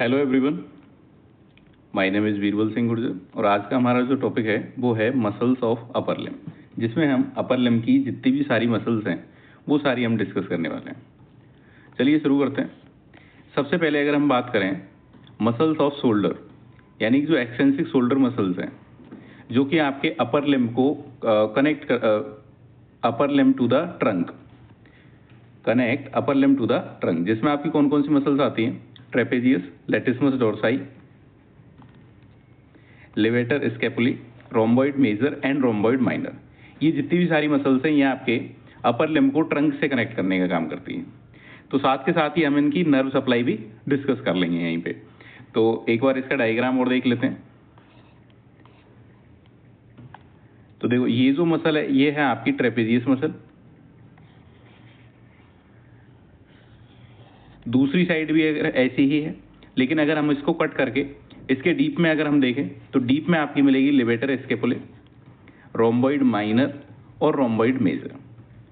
Hello everyone, my name is Birbal Singh Gurjar और आज का हमारा जो टॉपिक है वो है मसल्स ऑफ अपर लिम्ब, जिसमें हम अपर लिम्ब की जितनी भी सारी मसल्स हैं वो सारी हम डिस्कस करने वाले हैं। चलिए शुरू करते हैं। सबसे पहले अगर हम बात करें मसल्स ऑफ शोल्डर, यानी कि जो एक्सटेंसिव शोल्डर मसल्स हैं जो कि आपके अपर लिम्ब को connect upper limb to the trunk, connect upper limb to the trunk, जिसमें आपकी कौन कौन सी मसल्स आती हैं? Trapezius, latissimus dorsi, levator scapulae, rhomboid major and rhomboid minor. ये जितनी भी सारी मसल्स हैं ये आपके अपर लिम्ब को ट्रंक से कनेक्ट करने का काम करती हैं। तो साथ के साथ ही हम इनकी नर्व सप्लाई भी डिस्कस कर लेंगे यहीं पे। तो एक बार इसका डायग्राम और देख लेते हैं। तो देखो, ये जो मसल है ये है आपकी ट्रेपेजियस मसल, दूसरी साइड भी अगर ऐसी ही है, लेकिन अगर हम इसको कट करके इसके डीप में अगर हम देखें तो डीप में आपकी मिलेगी लेवेटर स्कैपुले, रोम्बॉइड माइनर और रोम्बॉइड मेजर।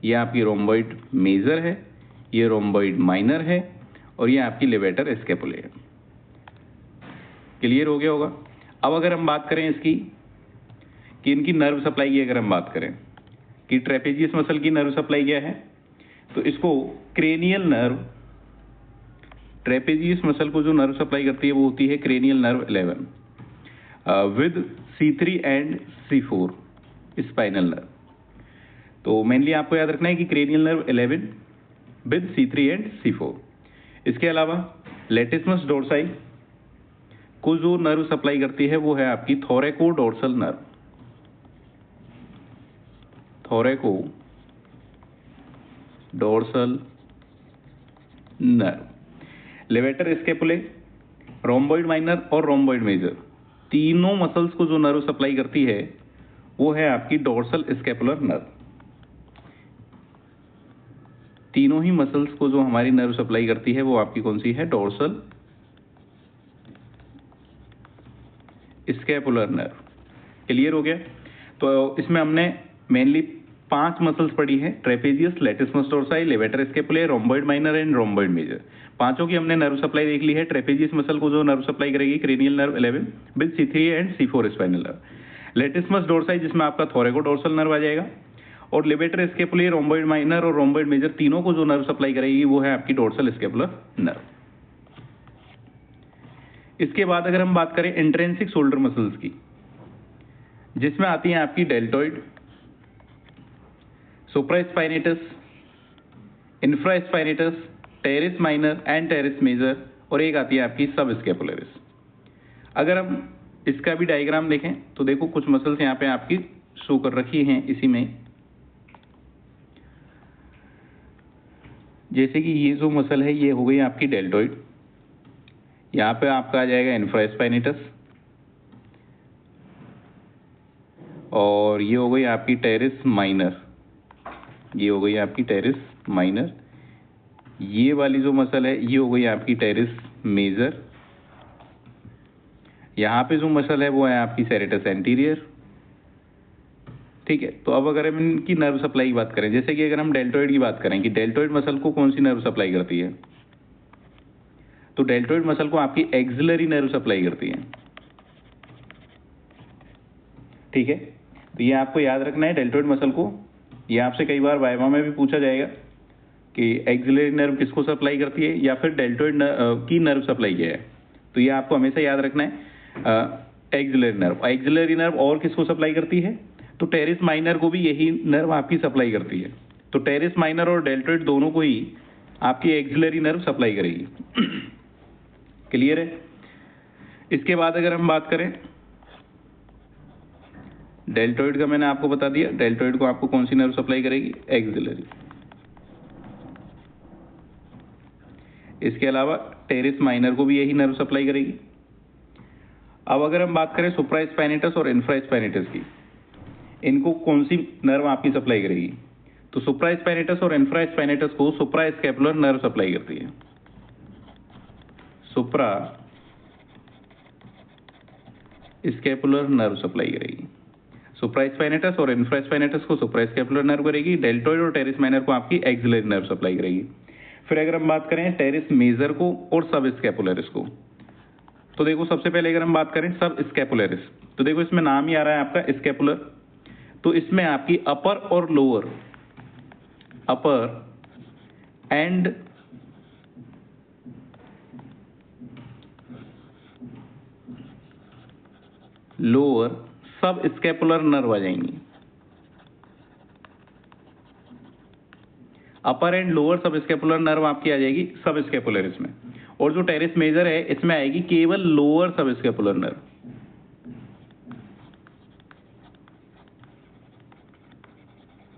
ये आपकी रोम्बॉइड मेजर है, ये रोम्बॉइड माइनर है और ये आपकी लेवेटर स्कैपुले है। क्लियर हो गया होगा। अब अगर हम बात करें इसकी कि इनकी नर्व सप्लाई की अगर हम बात करें कि ट्रेपेजियस मसल की नर्व सप्लाई क्या है, तो इसको क्रेनियल नर्व, ट्रेपेजियस मसल को जो नर्व सप्लाई करती है वो होती है cranial nerve 11 with C3 and C4 spinal nerve. तो मेनली आपको याद रखना है कि cranial nerve 11 with C3 and C4। इसके अलावा लेटिस्मस डोर्साई को जो नर्व सप्लाई करती है वो है आपकी thoraco dorsal nerve, thoraco dorsal nerve. Levator scapulae, rhomboid minor और रोम्बॉइड मेजर, तीनों मसल्स को जो नर्व सप्लाई करती है वो है आपकी डोर्सल स्कैपुलर नर्व। तीनों ही मसल्स को जो हमारी नर्व सप्लाई करती है वो आपकी कौन सी है? Dorsal scapular nerve. क्लियर हो गया। तो इसमें हमने मेनली 5 मसल्स पढ़ी है, trapezius, latissimus dorsi, levator scapulae, rhomboid minor and rhomboid major. पांचों की हमने नर्व सप्लाई देख ली है। ट्रेपेजियस मसल को जो नर्व सप्लाई करेगी cranial nerve 11 with C3 and C4 spinal nerve. Latissimus dorsi जिसमें आपका थोरैको डोर्सल नर्व आ जाएगा, और लेवेटर स्कैपुले, रोम्बॉइड माइनर और रोम्बॉइड मेजर तीनों को जो नर्व सप्लाई करेगी वो है आपकी डोर्सल स्कैपुलर नर्व। इसके बाद अगर हम बात करें इंट्रिंसिक शोल्डर मसल्स की, जिसमें आती हैं आपकी deltoid, supraspinatus, infraspinatus, teres minor and teres major, और एक आती है आपकी सब स्कैपुलरिस। अगर हम इसका भी डायग्राम देखें तो देखो कुछ मसल्स यहाँ पे आपकी शो कर रखी हैं इसी में, जैसे कि ये जो मसल है ये हो गई आपकी डेल्टॉइड, यहाँ पे आपका आ जाएगा इंफ्रास्पाइनेटस, और ये हो गई आपकी टेरिस माइनर, ये हो गई आपकी टेरिस माइनर। ये वाली जो मसल है ये हो गई आपकी टेरिस मेजर। यहाँ पे जो मसल है वो है आपकी सेरेटस एंटीरियर। ठीक है। तो अब अगर हम इनकी नर्व सप्लाई की बात करें, जैसे कि अगर हम डेल्टॉइड की बात करें कि डेल्टॉइड मसल को कौन सी नर्व सप्लाई करती है, तो डेल्टॉइड मसल को आपकी एक्सिलरी नर्व सप्लाई करती है। ठीक है। तो ये आपको याद रखना है डेल्टॉइड मसल को। ये आपसे कई बार वाइवा में भी पूछा जाएगा कि एक्सिलरी नर्व किसको सप्लाई करती है या फिर डेल्टॉइड की नर्व सप्लाई क्या है। तो ये आपको हमेशा याद रखना है एक्सिलरी नर्व। एक्सिलरी नर्व और किसको सप्लाई करती है? तो टेरिस माइनर को भी यही नर्व आपकी सप्लाई करती है। तो टेरिस माइनर और डेल्टॉइड दोनों को ही आपकी एक्सिलरी नर्व सप्लाई करेगी। क्लियर है। इसके बाद अगर हम बात करें डेल्टॉइड का, मैंने आपको बता दिया डेल्टॉइड को आपको कौन सी नर्व सप्लाई करेगी? एक्सिलरी। इसके अलावा टेरिस माइनर को भी यही नर्व सप्लाई करेगी। अब अगर हम बात करें सुप्रास्पाइनेटस और इंफ्रास्पाइनेटस की, इनको कौन सी नर्व आपकी सप्लाई करेगी? तो सुप्रास्पाइनेटस और इंफ्रास्पाइनेटस को सुप्रास्कैपुलर नर्व सप्लाई करती है। सुप्रा स्कैपुलर नर्व सप्लाई करेगी। सुप्रास्पाइनेटस और इंफ्रास्पाइनेटस को सुप्रास्कैपुलर नर्व करेगी। डेल्टॉइड और टेरिस माइनर को आपकी एक्सिलरी नर्व सप्लाई करेगी। फिर अगर हम बात करें टेरिस मेजर को और सब स्कैपुलरिस को, तो देखो सबसे पहले अगर हम बात करें सब स्कैपुलरिस, तो देखो इसमें नाम ही आ रहा है आपका स्कैपुलर, तो इसमें आपकी अपर और लोअर, अपर एंड लोअर सब स्कैपुलर नर्व आ जाएंगी। अपर एंड लोअर सब स्कैपुलर नर्व आपकी आ जाएगी सब स्कैपुलरिस में, और जो टेरेस मेजर है इसमें आएगी केवल लोअर सब स्कैपुलर नर्व।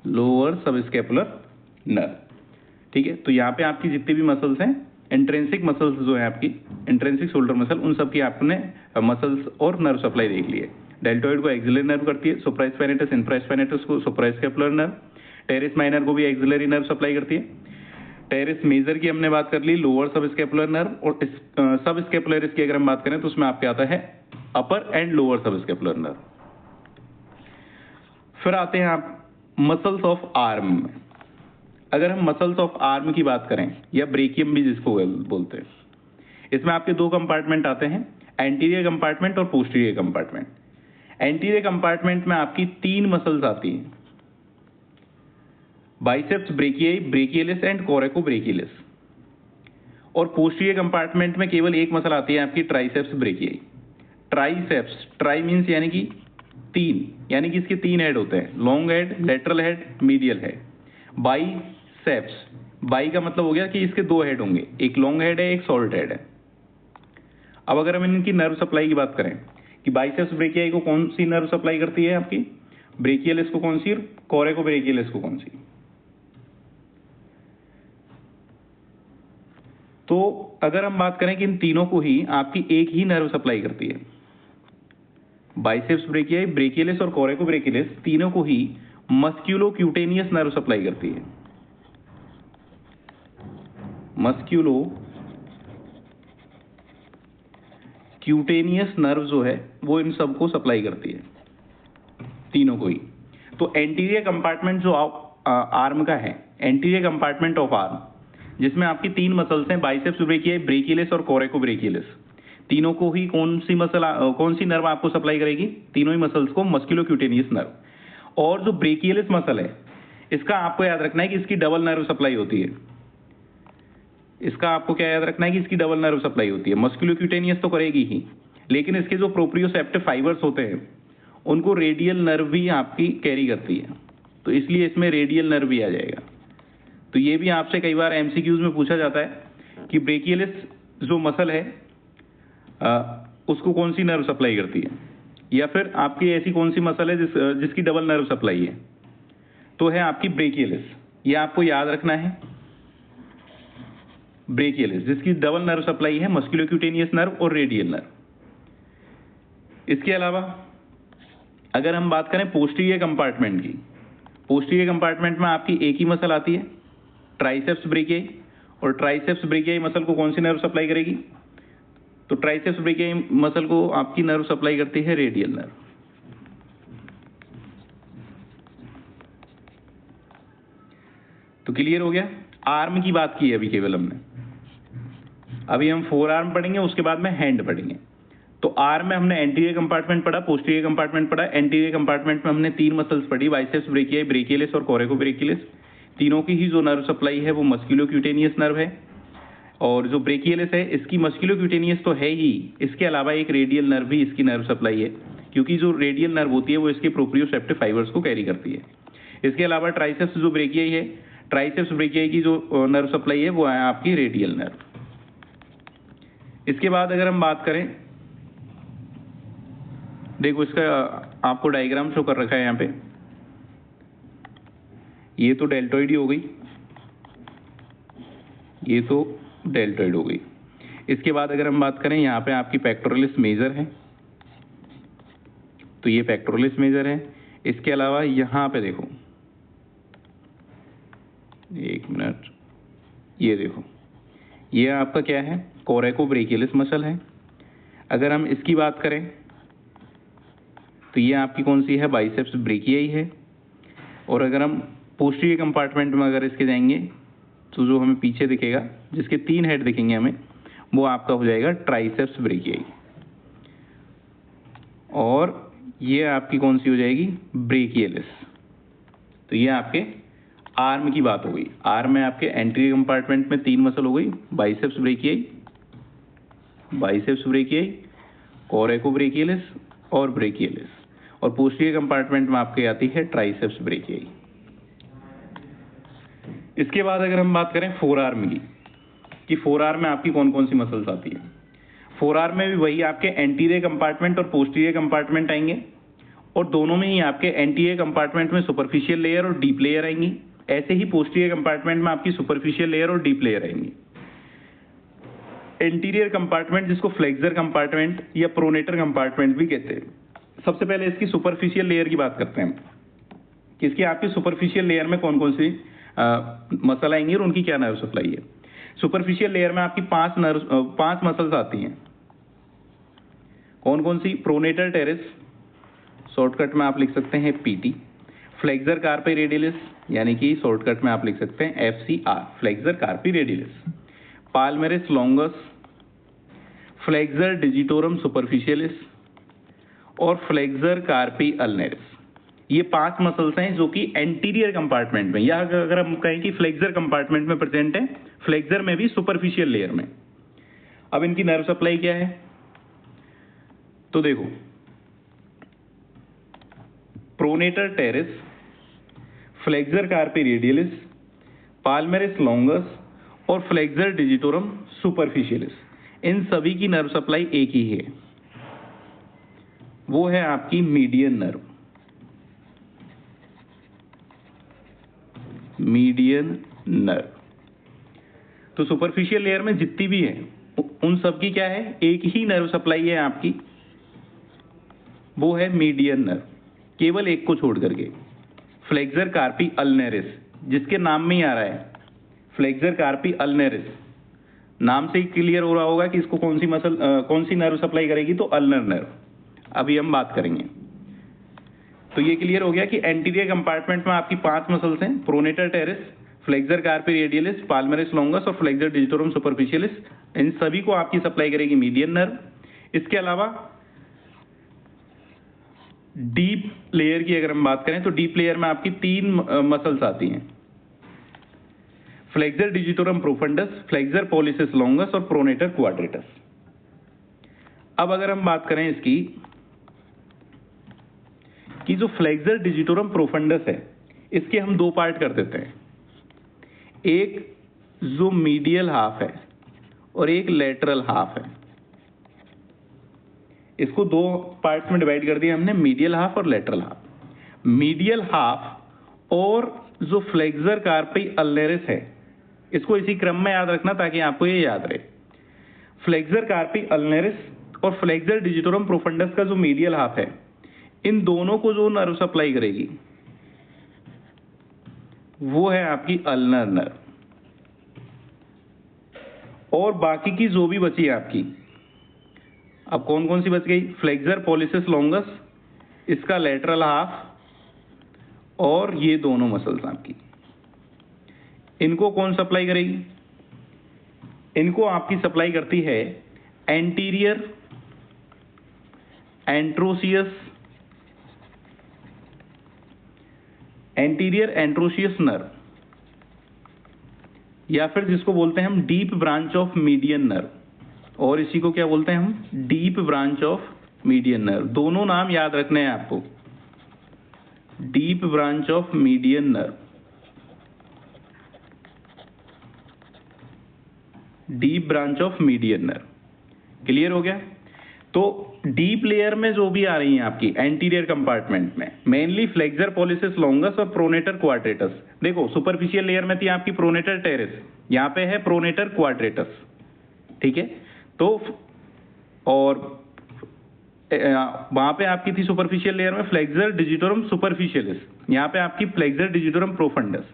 लोअर सब स्कैपुलर नर्व, ठीक है। तो यहाँ पे आपकी जितनी भी मसल्स हैं, इंट्रिंसिक मसल्स जो है आपकी, इंट्रिंसिक शोल्डर मसल, उन सब की आपने मसल्स और नर्व सप्लाई देख ली है। डेल्टोइड को एक्सिलरी नर्व करती है, सुप्रास्पाइनेटस इंफ्रास्पाइनेटस को सुप्रास्कैपुलर नर्व, टेरेस माइनर को भी एक्सिलरी नर्व सप्लाई करती है। टेरेस मेजर की हमने बात कर ली, लोअर सब स्कैपुलर नर्व, और सब स्कैपुलरिस की अगर हम बात करें तो उसमें आपके आता है अपर एंड लोअर सब स्कैपुलर नर्व। फिर आते हैं आप मसल्स ऑफ आर्म में। अगर हम मसल्स ऑफ आर्म की बात करें, या ब्रेकियम भी जिसको बोलते हैं, इसमें आपके दो कंपार्टमेंट आते हैं, एंटीरियर कंपार्टमेंट और पोस्टीरियर कंपार्टमेंट। एंटीरियर कंपार्टमेंट में आपकी 3 मसल्स आती हैं, बाइसेप्स ब्रेकियाई, ब्रेकियलिस एंड कोरेकोब्रेकियलिस। और पोस्टीरियर कंपार्टमेंट में केवल एक मसल आती है आपकी, triceps brachii. Triceps, try means यानी कि 3, यानी कि इसके 3 हेड होते हैं, long head, lateral head, medial head. Biceps, by का मतलब हो गया कि इसके 2 हेड होंगे, एक लॉन्ग हेड है, एक शॉर्ट हेड है। अब अगर हम इनकी नर्व सप्लाई की बात करें कि बाइसेप्स ब्रेकियाई को कौन सी नर्व सप्लाई करती है आपकी, ब्रेकियलिस को कौन सी, कोरेकोब्रेकियलिस को कौन सी। तो अगर हम बात करें कि इन तीनों को ही आपकी एक ही नर्व सप्लाई करती है, बाइसेप्स ब्रेकियाई, ब्रेकियलिस और कोरेकोब्रेकियलिस, तीनों को ही मस्क्यूलोक्यूटेनियस नर्व सप्लाई करती है। मस्क्यूलो क्यूटेनियस नर्व जो है वो इन सबको सप्लाई करती है, तीनों को ही। तो एंटीरियर कंपार्टमेंट जो आर्म का है, एंटीरियर कंपार्टमेंट ऑफ आर्म, जिसमें आपकी 3 मसल्स हैं, बाइसेप्स ब्रेकियाई, ब्रेकियलिस और कोरेकोब्रेकियलिस, तीनों को ही कौन सी नर्व आपको सप्लाई करेगी, तीनों ही मसल्स को मस्क्यूलोक्यूटेनियस नर्व। और जो ब्रेकियलिस मसल है, इसका आपको याद रखना है कि इसकी डबल नर्व सप्लाई होती है। इसका आपको क्या याद रखना है कि इसकी डबल नर्व सप्लाई होती है। मस्क्यूलोक्यूटेनियस तो करेगी ही, लेकिन इसके जो प्रोप्रियोसेप्टिव फाइबर्स होते हैं उनको रेडियल नर्व भी आपकी कैरी करती है, तो इसलिए इसमें रेडियल नर्व भी आ जाएगा। तो ये भी आपसे कई बार एमसीक्यूज में पूछा जाता है कि ब्रेकियलिस जो मसल है उसको कौन सी नर्व सप्लाई करती है, या फिर आपकी ऐसी कौन सी मसल है जिसकी डबल नर्व सप्लाई है, तो है आपकी ब्रेकियलिस। ये आपको याद रखना है, ब्रेकियलिस जिसकी डबल नर्व सप्लाई है, मस्क्यूलोक्यूटेनियस नर्व और रेडियल नर्व। इसके अलावा अगर हम बात करें पोस्टीरियर कंपार्टमेंट की, पोस्टीरियर कंपार्टमेंट में आपकी एक ही मसल आती है, ट्राइसेप्स ब्रेकियाई, और ट्राइसेप्स ब्रेकियाई मसल को कौन सी नर्व सप्लाई करेगी, तो ट्राइसेप्स ब्रेकियाई मसल को आपकी नर्व सप्लाई करती है रेडियल नर्व। तो क्लियर हो गया। आर्म की बात की है अभी केवल हमने, अभी हम 4 आर्म पढ़ेंगे, उसके बाद में हैंड पढ़ेंगे। तो आर्म में हमने एंटीरियर कंपार्टमेंट पढ़ा, पोस्टीरियर कंपार्टमेंट पढ़ा। एंटीरियर कंपार्टमेंट में हमने 3 मसल्स पढ़ी, बाइसेप्स ब्रेकियाई, ब्रेकियलिस और कोरेकोब्रेकियलिस। तीनों की ही जो नर्व सप्लाई है वो मस्क्यूलोक्यूटेनियस नर्व है, और जो ब्रेकियलिस है इसकी मस्क्यूलोक्यूटेनियस तो है ही, इसके अलावा एक रेडियल नर्व भी इसकी नर्व सप्लाई है, क्योंकि जो रेडियल नर्व होती है वो इसके प्रोप्रियोसेप्टिव फाइबर्स को कैरी करती है। इसके अलावा ट्राइसेप्स जो ब्रेकियाई है, ट्राइसेप्स ब्रेकियाई की जो नर्व सप्लाई है वो है आपकी रेडियल नर्व। इसके बाद अगर हम बात करें, देखो इसका आपको डायग्राम शो कर रखा है यहाँ पे, ये तो डेल्टोइड हो गई, ये तो डेल्टोइड हो गई। इसके बाद अगर हम बात करें, यहाँ पे आपकी पेक्टोरलिस मेजर है, तो ये पेक्टोरलिस मेजर है। इसके अलावा यहाँ पे देखो, एक मिनट, ये देखो, ये आपका क्या है, कोरेकोब्रेकियलिस मसल है। अगर हम इसकी बात करें तो ये आपकी कौन सी है, बाइसेप्स ब्रेकियाई है। और अगर हम पोस्टीरियर कंपार्टमेंट में अगर इसके जाएंगे तो जो हमें पीछे दिखेगा, जिसके 3 हेड दिखेंगे हमें, वो आपका हो जाएगा ट्राइसेप्स ब्रेकियाई। और ये आपकी कौन सी हो जाएगी, ब्रेकियलिस। तो ये आपके आर्म की बात हो गई। आर्म में आपके एंटीरियर कंपार्टमेंट में 3 मसल हो गई, बाइसेप्स ब्रेकियाई, कोरेकोब्रेकियलिस और ब्रेकियलिस। और पोस्टीरियर कंपार्टमेंट में आपके आती है ट्राइसेप्स ब्रेकियाई। इसके बाद अगर हम बात करें फोर आर्म की, कि फोर आर्म में आपकी कौन कौन सी मसल्स आती है। फोर आर्म में भी वही आपके एंटीरियर कंपार्टमेंट और पोस्टीरियर कंपार्टमेंट आएंगे, और दोनों में ही आपके एंटीरियर कंपार्टमेंट में सुपरफिशियल लेयर और डीप लेयर आएंगी। ऐसे ही पोस्टीरियर कंपार्टमेंट में आपकी सुपरफिशियल लेयर और डीप लेयर आएंगी। एंटीरियर कंपार्टमेंट, जिसको फ्लेक्सर कंपार्टमेंट या प्रोनेटर कंपार्टमेंट भी कहते हैं। सबसे पहले इसकी सुपरफिशियल लेयर की बात करते हैं कि इसकी आपकी सुपरफिशियल लेयर में कौन कौन सी मसल आएंगी और उनकी क्या नर्व सप्लाई है। सुपरफिशियल लेयर में आपकी 5 मसल्स आती हैं। कौन कौन सी, प्रोनेटर टेरेस, शॉर्टकट में आप लिख सकते हैं पीटी। फ्लेक्सर कार्पी रेडियलिस, यानी कि शॉर्टकट में आप लिख सकते हैं FCR, flexor carpi radialis. Palmaris longus, flexor digitorum superficialis और फ्लेक्सर कार्पी अल्नरिस। ये 5 मसल्स हैं जो कि एंटीरियर कंपार्टमेंट में, या अगर हम कहें कि फ्लेक्सर कंपार्टमेंट में प्रेजेंट है, फ्लेक्सर में भी सुपरफिशियल लेयर में। अब इनकी नर्व सप्लाई क्या है, तो देखो, pronator terrace, flexor carpi radialis, palmaris longus और फ्लेक्सर डिजिटोरम सुपरफिशियलिस, इन सभी की नर्व सप्लाई एक ही है, वो है आपकी मीडियन नर्व। Median nerve. तो सुपरफिशियल लेयर में जितनी भी है उन सब की क्या है, एक ही नर्व सप्लाई है आपकी, वो है मीडियन नर्व, केवल एक को छोड़ करके, फ्लेक्सर कार्पी अल्नरिस, जिसके नाम में ही आ रहा है फ्लेक्सर कार्पी अल्नरिस। नाम से ही क्लियर हो रहा होगा कि इसको कौन सी नर्व सप्लाई करेगी, तो अल्नर नर्व। अभी हम बात करेंगे। तो ये क्लियर हो गया कि एंटीरियर कंपार्टमेंट में आपकी 5 मसल्स हैं, pronator terrace, flexor carpi radialis, palmaris longus और फ्लेक्सर डिजिटोरम सुपरफिशियलिस। इन सभी को आपकी सप्लाई करेगी मीडियन नर्व। इसके अलावा डीप लेयर की अगर हम बात करें, तो डीप लेयर में आपकी 3 मसल्स आती हैं, flexor digitorum profundis, flexor pollicis longus और प्रोनेटर क्वाड्रेटस। अब अगर हम बात करें इसकी, कि जो फ्लेक्सर डिजिटोरम प्रोफंडस है, इसके हम 2 पार्ट कर देते हैं, एक जो मीडियल हाफ है और एक लेटरल हाफ है। इसको 2 पार्ट्स में डिवाइड कर दिया हमने, मीडियल हाफ और लेटरल हाफ। मीडियल हाफ और जो फ्लेक्सर कार्पी अल्नरिस है, इसको इसी क्रम में याद रखना ताकि आपको ये याद रहे। फ्लेक्सर कार्पी अल्नरिस और फ्लेक्सर डिजिटोरम प्रोफंडस का जो मीडियल हाफ है, इन दोनों को जो नर्व सप्लाई करेगी वो है आपकी अल्नर नर्व। और बाकी की जो भी बची है आपकी, अब कौन कौन सी बच गई, फ्लेक्सर पॉलिसिस लॉन्गस, इसका लेटरल हाफ और ये दोनों मसल्स आपकी, इनको कौन सप्लाई करेगी, इनको आपकी सप्लाई करती है एंटीरियर एंट्रोसियस नर्व, या फिर जिसको बोलते हैं हम deep branch of median nerve, और इसी को क्या बोलते हैं हम, deep branch of median nerve. दोनों नाम याद रखने हैं आपको, deep branch of median nerve, deep branch of median nerve. Clear हो गया। तो डीप लेयर में जो भी आ रही हैं आपकी एंटीरियर कंपार्टमेंट में, मेनली फ्लेक्सर पॉलिसिस लॉन्गस और प्रोनेटर क्वाड्रेटस। देखो, सुपरफिशियल लेयर में थी आपकी प्रोनेटर टेरेस, यहाँ पे है प्रोनेटर क्वाड्रेटस, ठीक है। तो और वहां पे आपकी थी सुपरफिशियल लेयर में फ्लेक्सर डिजिटोरम सुपरफिशियलिस, यहाँ पे आपकी फ्लेक्सर डिजिटोरम प्रोफंडस,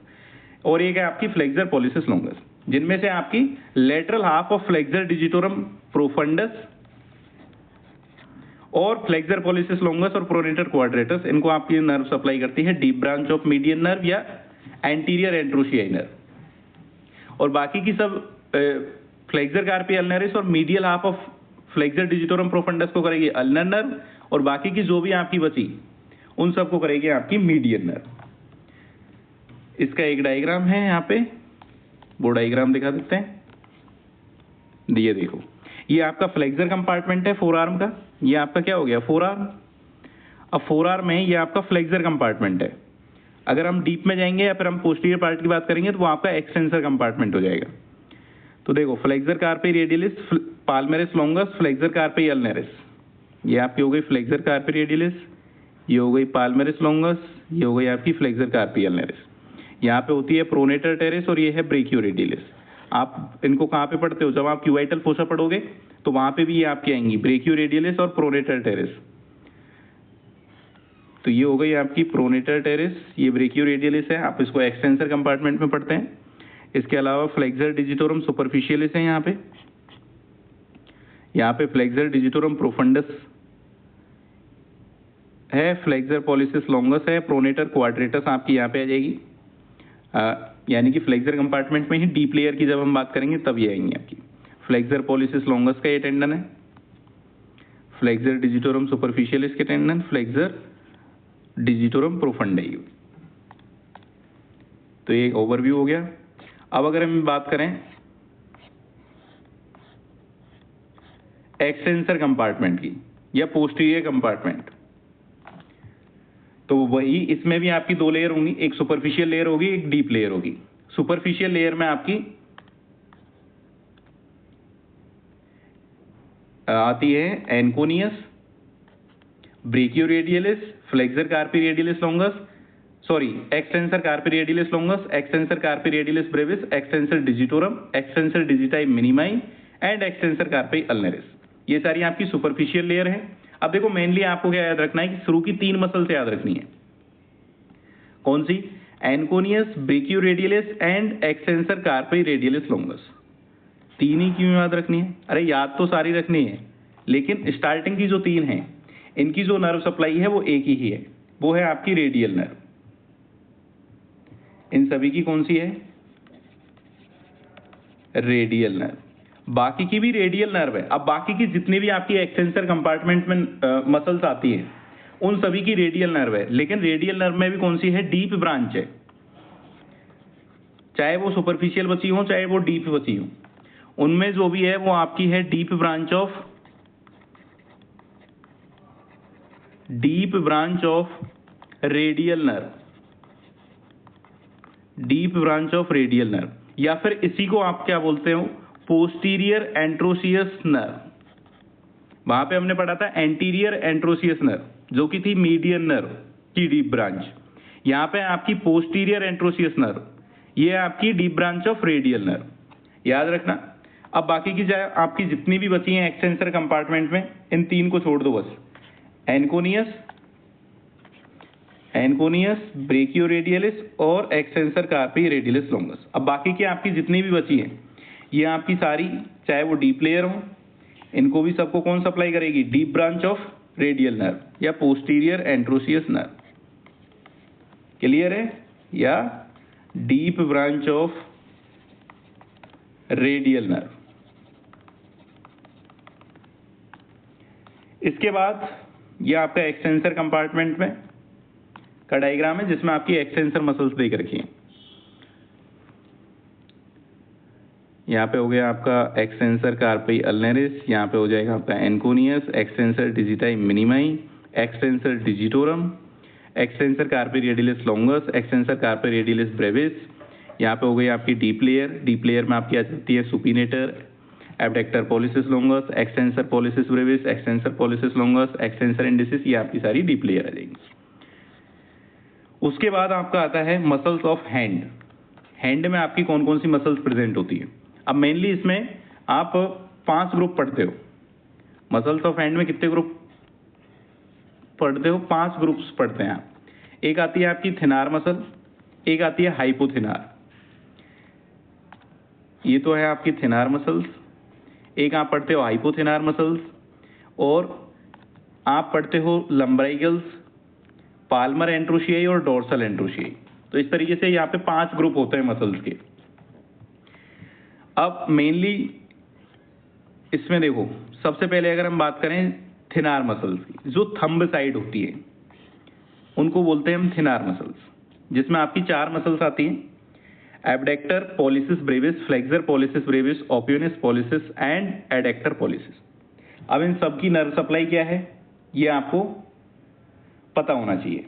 और एक है आपकी फ्लेक्सर पॉलिसिस लॉन्गस, जिनमें से आपकी lateral half of flexor digitorum profundis और फ्लेक्सर पॉलिसिस लॉन्गस और प्रोनेटर क्वाड्रेटस, इनको आपकी नर्व सप्लाई करती है deep branch of median nerve या एंटीरियर एंट्रोसियाई नर्व। और बाकी की सब फ्लेक्सर कार्पी अल्नरिस और medial half of flexor digitorum profundis को करेगी अल्नर नर्व, और बाकी की जो भी आपकी बची उन सबको करेगी आपकी मीडियन नर्व। इसका एक डायग्राम है यहाँ पे, वो डायग्राम दिखा देते हैं। ये देखो, ये आपका फ्लेक्सर कंपार्टमेंट है फोर आर्म का, ये आपका क्या हो गया फोर आर्म। अब फोर आर्म में ये आपका फ्लेक्सर कंपार्टमेंट है। अगर हम डीप में जाएंगे या फिर हम पोस्टीरियर पार्ट की बात करेंगे तो वो आपका एक्सटेंसर कंपार्टमेंट हो जाएगा। तो देखो, flexor carpi radialis, palmaris longus, flexor carpi ulnaris, ये आपकी हो गई फ्लेक्सर कार्पी रेडियलिस, ये हो गई पाल्मेरिस लॉन्गस, ये हो गई आपकी फ्लेक्सर कार्पी अल्नरिस। यहाँ पे होती है प्रोनेटर टेरेस और ये है ब्रेकियो रेडियलिस। आप इनको कहाँ पे पढ़ते हो, जब आप क्यूवाइटल फोसा पढ़ोगे तो वहां पे भी ये आपकी आएंगी, ब्रेकियो रेडियलिस और प्रोनेटर टेरेस। तो ये हो गई आपकी प्रोनेटर टेरेस, ये ब्रेकियो रेडियलिस है, आप इसको एक्सटेंसर कंपार्टमेंट में पढ़ते हैं। इसके अलावा फ्लेक्सर डिजिटोरम सुपरफिशियलिस है यहाँ पे फ्लेक्सर डिजिटोरम प्रोफंडस है, फ्लेक्सर पॉलिसिस लॉन्गस है, प्रोनेटर क्वाड्रेटस आपकी यहाँ पे आ जाएगी। यानी कि फ्लेक्सर कंपार्टमेंट में ही डीप लेयर की जब हम बात करेंगे तब ये आएंगी आपकी। फ्लेक्सर पॉलिसिस लॉन्गस का ये टेंडन है, फ्लेक्सर डिजिटोरम सुपरफिशियलिस के टेंडन, फ्लेक्सर डिजिटोरम प्रोफंडाई। तो ये ओवरव्यू हो गया। अब अगर हम बात करें एक्सटेंसर कंपार्टमेंट की या पोस्टीरियर कंपार्टमेंट, तो वही इसमें भी आपकी दो लेयर होंगी, एक सुपरफिशियल लेयर होगी, एक डीप लेयर होगी। सुपरफिशियल लेयर में आपकी आती है anconeus, brachioradialis, flexor carpi radialis longus, sorry extensor carpi radialis longus, extensor carpi radialis brevis, extensor digitorum, extensor digiti minimi and extensor carpi ulnaris. ये सारी आपकी सुपरफिशियल लेयर है। अब देखो, मेनली आपको क्या याद रखना है कि शुरू की तीन मसल से याद रखनी है। कौन सी? Anconeus, brachioradialis and extensor carpi radialis longus. तीन ही क्यों याद रखनी है? अरे याद तो सारी रखनी है, लेकिन स्टार्टिंग की जो तीन है इनकी जो नर्व सप्लाई है वो एक ही है, वो है आपकी रेडियल नर्व। इन सभी की कौन सी है? Radial nerve. बाकी की भी रेडियल नर्व है। अब बाकी की जितनी भी आपकी एक्सटेंसर कंपार्टमेंट में मसल्स आती है उन सभी की रेडियल नर्व है, लेकिन रेडियल नर्व में भी कौन सी है? डीप ब्रांच है। चाहे वो सुपरफिशियल बची हो चाहे वो डीप बची हो, उनमें जो भी है वो आपकी है deep branch of radial nerve, deep branch of radial nerve, या फिर इसी को आप क्या बोलते हो? Posterior interosseous nerve. वहां पे हमने पढ़ा था एंटीरियर एंट्रोसियस नर्व, जो कि थी मीडियन नर्व की डीप ब्रांच। यहाँ पे आपकी पोस्टीरियर एंट्रोसियस नर्व, ये आपकी deep branch of radial nerve, याद रखना। अब बाकी की जाए आपकी जितनी भी बची हैं एक्सटेंसर कंपार्टमेंट में, इन तीन को छोड़ दो बस। एनकोनियस, ब्रेकियो रेडियलिस और एक्सटेंसर कार्पी रेडियलिस लॉन्गस। अब बाकी की आपकी जितनी भी बची हैं ये आपकी सारी, चाहे वो डीप लेयर हो, इनको भी सबको कौन सप्लाई करेगी? Deep branch of radial nerve या पोस्टीरियर एंट्रोसियस नर्व। क्लियर है? या deep branch of radial nerve. इसके बाद ये आपका एक्सटेंसर कंपार्टमेंट में का डायग्राम है, जिसमें आपकी एक्सटेंसर मसल्स देख रखी हैं। यहाँ पे हो गया आपका एक्सटेंसर कार्पी अल्नरिस, यहाँ पे हो जाएगा आपका anconeus, extensor digiti minimi, extensor digitorum, extensor carpi radialis longus, extensor carpi radialis brevis. यहाँ पे हो गई आपकी डीप लेयर, डीप लेयर में आपकी आ जाती है supinator, abductor pollicis longus, extensor pollicis Brevis, extensor pollicis longus, extensor indices, ये आपकी सारी डीप लेयर आ जाएंगी। उसके बाद आपका आता है मसल्स ऑफ हैंड। हैंड में आपकी कौन कौन सी मसल्स प्रेजेंट होती है? अब मेनली इसमें आप 5 ग्रुप पढ़ते हो। मसल्स ऑफ हैंड में कितने ग्रुप पढ़ते हो? 5 ग्रुप्स पढ़ते हैं आप। एक आती है आपकी थिनार मसल, एक आती है हाइपोथिनार, ये तो है आपकी थिनार मसल्स। एक आप पढ़ते हो हाइपोथिनार मसल्स, और आप पढ़ते हो लंबराइकल्स, पाल्मर एंट्रोशियाई और डोर्सल एंट्रोशियाई। तो इस तरीके से यहाँ पे 5 ग्रुप होते हैं मसल्स के। अब मेनली इसमें देखो, सबसे पहले अगर हम बात करें थिनार मसल्स की, जो थंब साइड होती है उनको बोलते हैं हम थिनार मसल्स, जिसमें आपकी 4 मसल्स आती हैं, abductor pollicis brevis, flexor pollicis brevis, opponens pollicis and adductor pollicis. अब इन सब की नर्व सप्लाई क्या है ये आपको पता होना चाहिए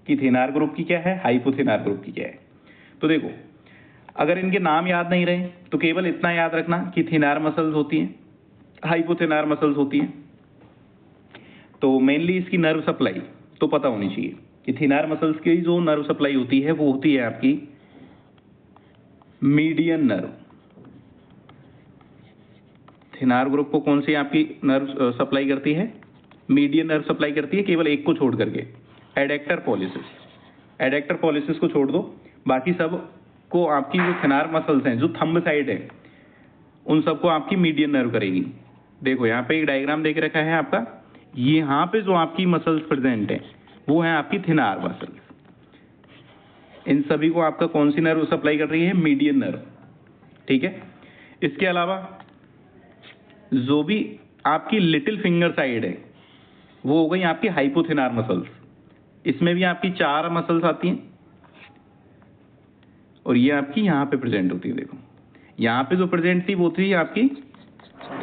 कि थिनार ग्रुप की क्या है, हाइपोथिनार ग्रुप की क्या है। तो देखो, अगर इनके नाम याद नहीं रहे तो केवल इतना याद रखना कि थिनार मसल्स होती हैं, हाइपोथिनार मसल्स होती हैं। तो मेनली इसकी नर्व सप्लाई तो पता होनी चाहिए कि थिनार मसल्स की जो नर्व सप्लाई होती है वो होती है आपकी मीडियन नर्व। थिनार ग्रुप को कौन सी आपकी नर्व सप्लाई करती है? मीडियन नर्व सप्लाई करती है, केवल एक को छोड़ करके, एडेक्टर पॉलिसिस। एडेक्टर पॉलिसिस को छोड़ दो, बाकी सब को आपकी जो थिनार मसल्स हैं, जो थंब साइड है, उन सबको आपकी मीडियन नर्व करेगी। देखो यहाँ पे एक डायग्राम देके रखा है आपका, यहाँ पे जो आपकी मसल्स प्रेजेंट है वो है आपकी थिनार मसल्स। इन सभी को आपका कौन सी नर्व सप्लाई कर रही है? Median nerve. ठीक है, इसके अलावा जो भी आपकी लिटिल फिंगर साइड है वो हो गई आपकी हाइपोथिनार मसल्स। इसमें भी आपकी 4 मसल्स आती हैं और ये आपकी यहाँ पे प्रेजेंट होती है। देखो यहाँ पे जो प्रेजेंट थी वो थी आपकी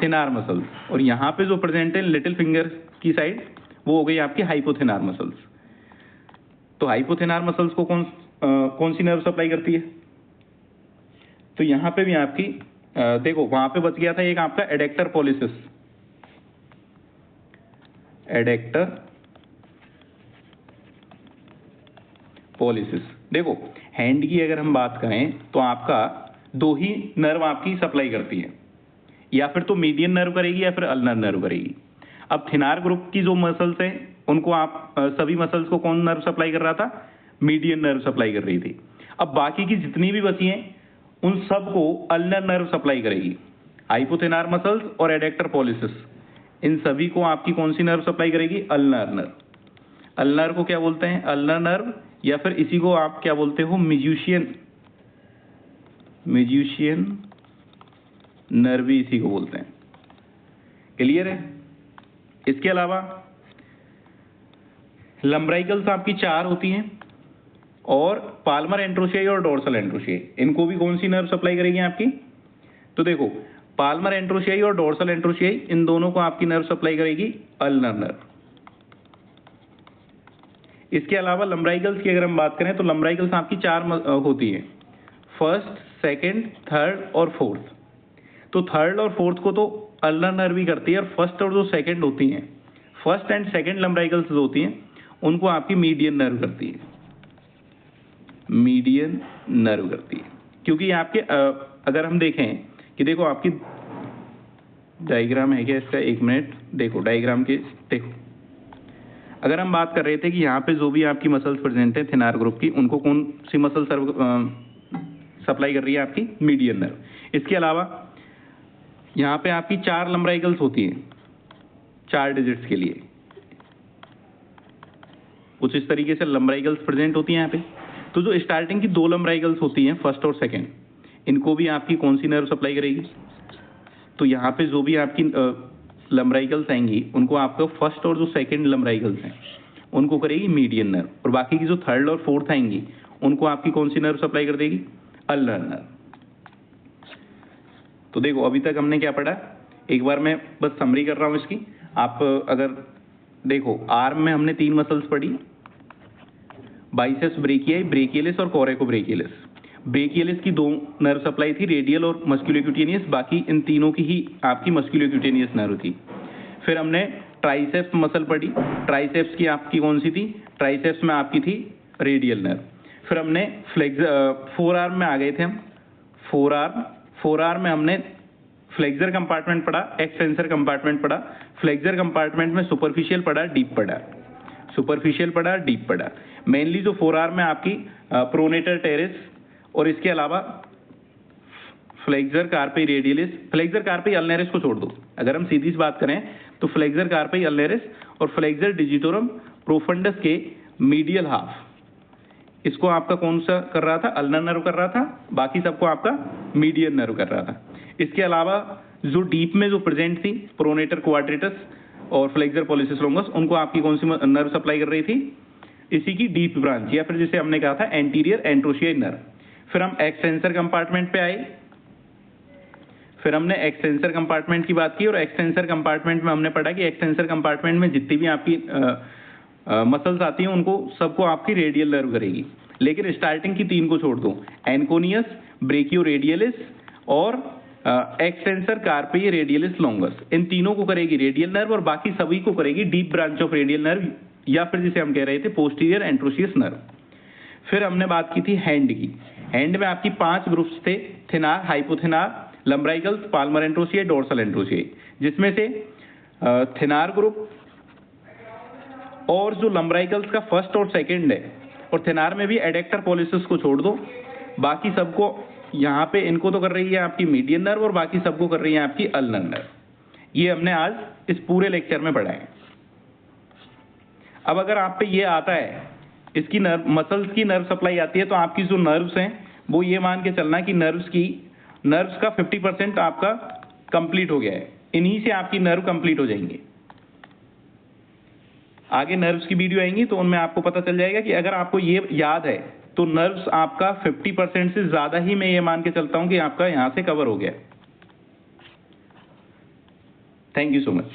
थिनार मसल्स, और यहाँ पे जो प्रेजेंट है लिटिल फिंगर की साइड वो हो गई आपकी हाइपोथिनार मसल्स। तो हाइपोथिनार मसल्स को कौन सी नर्व सप्लाई करती है? तो यहाँ पे भी आपकी देखो वहां पे बच गया था एक आपका एडेक्टर पॉलिसिस। एडेक्टर पॉलिसिस, देखो हैंड की अगर हम बात करें तो आपका 2 ही नर्व आपकी सप्लाई करती है, या फिर तो मीडियन नर्व करेगी या फिर अल्नर नर्व करेगी। अब थिनार ग्रुप की जो मसल्स हैं उनको आप सभी मसल्स को कौन नर्व सप्लाई कर रहा था? मीडियन नर्व सप्लाई कर रही थी। अब बाकी की जितनी भी बची हैं उन सब को अल्नर नर्व सप्लाई करेगी। हाइपोथिनार मसल्स और एडेक्टर पॉलिसिस, इन सभी को आपकी कौन सी नर्व सप्लाई करेगी? Ulnar nerve. अल्नर को क्या बोलते हैं? अल्नर नर्व, या फिर इसी को आप क्या बोलते हो? म्यूजिशियन नर्व भी इसी को बोलते हैं। क्लियर है? इसके अलावा लंब्राइकल्स आपकी 4 होती हैं, और पाल्मर एंट्रोसियाई और डोर्सल एंट्रोसियाई, इनको भी कौन सी नर्व सप्लाई करेगी आपकी? तो देखो पाल्मर एंट्रोसियाई और डोर्सल एंट्रोसियाई, इन दोनों को आपकी नर्व सप्लाई करेगी अल्नर नर्व। इसके अलावा लंब्राइकल्स की अगर हम बात करें तो लंब्राइकल्स आपकी 4 होती हैं, फर्स्ट, सेकंड, थर्ड और फोर्थ। तो थर्ड और फोर्थ को तो अल्नर नर्व भी करती है, और फर्स्ट और जो सेकंड होती हैं, फर्स्ट एंड सेकंड लंब्राइकल्स जो होती हैं उनको आपकी मीडियन नर्व करती है। मीडियन नर्व करती है, क्योंकि आपके अगर हम देखें कि देखो आपकी डायग्राम है क्या इसका? 1 मिनट, देखो डायग्राम के, देखो अगर हम बात कर रहे थे कि यहाँ पे जो भी आपकी मसल्स प्रेजेंट है थिनार ग्रुप की, उनको कौन सी मसल सप्लाई कर रही है? आपकी मीडियन नर्व। इसके अलावा यहाँ पे आपकी 4 लंब्राइकल्स होती हैं 4 डिजिट्स के लिए, कुछ इस तरीके से लंब्राइकल्स प्रेजेंट होती हैं यहाँ पे। तो जो स्टार्टिंग की 2 लंब्राइकल्स होती हैं, फर्स्ट और सेकंड, इनको भी आपकी कौन सी नर्व सप्लाई करेगी? तो यहाँ पे जो भी आपकी लंब्राइकल्स आएंगी उनको आपको फर्स्ट और जो सेकंड लंब्राइकल्स हैं उनको करेगी मीडियन नर्व, और बाकी की जो थर्ड और फोर्थ आएंगी उनको आपकी कौन सी नर्व सप्लाई कर देगी? Ulnar nerve. तो देखो अभी तक हमने क्या पढ़ा, एक बार मैं बस समरी कर रहा हूँ इसकी। आप अगर देखो आर्म में हमने 3 मसल्स पढ़ी, बाइसेप्स ब्रेकियाई, ब्रेकियलिस और कोरेकोब्रेकियलिस। ब्रेकियलिस की 2 नर्व सप्लाई थी, रेडियल और मस्कुलोक्यूटेनियस, बाकी इन तीनों की ही आपकी मस्कुलोक्यूटेनियस नर्व थी। फिर हमने ट्राइसेप्स मसल पढ़ी, ट्राइसेप्स की आपकी कौन सी थी? ट्राइसेप्स में आपकी थी रेडियल नर्व। फिर हमने फोर आर्म में आ गए थे हम, फोर आर्म में हमने फ्लेक्सर कंपार्टमेंट पढ़ा, एक्सटेंसर कंपार्टमेंट पढ़ा। फ्लेक्सर कंपार्टमेंट में सुपरफिशियल पढ़ा, डीप पढ़ा, सुपरफिशियल पढ़ा, डीप पढ़ा। मेनली जो फोर आर्म में आपकी प्रोनेटर टेरेस, और इसके अलावा फ्लेक्सर कार्पी रेडियलिस, फ्लेक्सर कार्पी अल्नेरिस को छोड़ दो। अगर हम सीधी सी बात करें तो फ्लेक्सर कार्पी अल्नेरिस और फ्लेक्सर डिजिटोरम प्रोफंडस के मीडियल हाफ, इसको आपका कौन सा कर रहा था? अल्नर नर्व कर रहा था, बाकी सबको आपका मीडियन नर्व कर रहा था। इसके अलावा जो डीप में जो प्रेजेंट थी प्रोनेटर क्वाड्रेटस, और फ्लेक्सर पॉलिसिस लोंगस, उनको आपकी कौन सी नर्व सप्लाई कर रही थी? इसी की डीप ब्रांच, या फिर जिसे हमने कहा था एंटीरियर एंट्रोशियस नर्व। फिर हम एक्सटेंसर कंपार्टमेंट पे आए, फिर हमने एक्सटेंसर कंपार्टमेंट की बात की, और एक्सटेंसर कंपार्टमेंट में हमने पढ़ा कि एक्सटेंसर कंपार्टमेंट में जितनी भी आपकी मसल्स आती हैं उनको सबको आपकी रेडियल नर्व करेगी, लेकिन स्टार्टिंग की 3 को छोड़ दो, एनकोनियस, ब्रेकियोरेडियलिस और एक्सटेंसर कार्पी रेडियलिस लॉन्गस, इन तीनों को करेगी रेडियल नर्व, और बाकी सभी को करेगी deep branch of radial nerve, या फिर जिसे हम कह रहे थे पोस्टीरियर एंट्रोशियस नर्व। फिर हमने बात की थी हैंड की। हैंड में आपकी 5 ग्रुप्स थे, थिनार, हाइपोथिनार, लंब्राइकल्स, पाल्मर एंट्रोशिया, डोर्सल एंट्रोशिया, जिसमें से थिनार ग्रुप और जो लंब्राइकल्स का फर्स्ट और सेकंड है, और थिनार में भी एडेक्टर पॉलिसिस को छोड़ दो, बाकी सबको यहाँ पे इनको तो कर रही है आपकी मीडियन नर्व, और बाकी सबको कर रही है आपकी अल्नर नर्व। ये हमने आज इस पूरे लेक्चर में पढ़ा है। अब अगर आप पे ये आता है, इसकी नर्व मसल्स की नर्व सप्लाई आती है, तो आपकी जो नर्व्स हैं वो ये मान के चलना कि नर्व्स का 50% आपका कंप्लीट हो गया है, इन्हीं से आपकी नर्व कंप्लीट हो जाएंगे। आगे नर्व्स की वीडियो आएंगी तो उनमें आपको पता चल जाएगा कि अगर आपको ये याद है तो नर्व्स आपका 50% से ज्यादा ही मैं ये मान के चलता हूं कि आपका यहां से कवर हो गया। Thank you so much.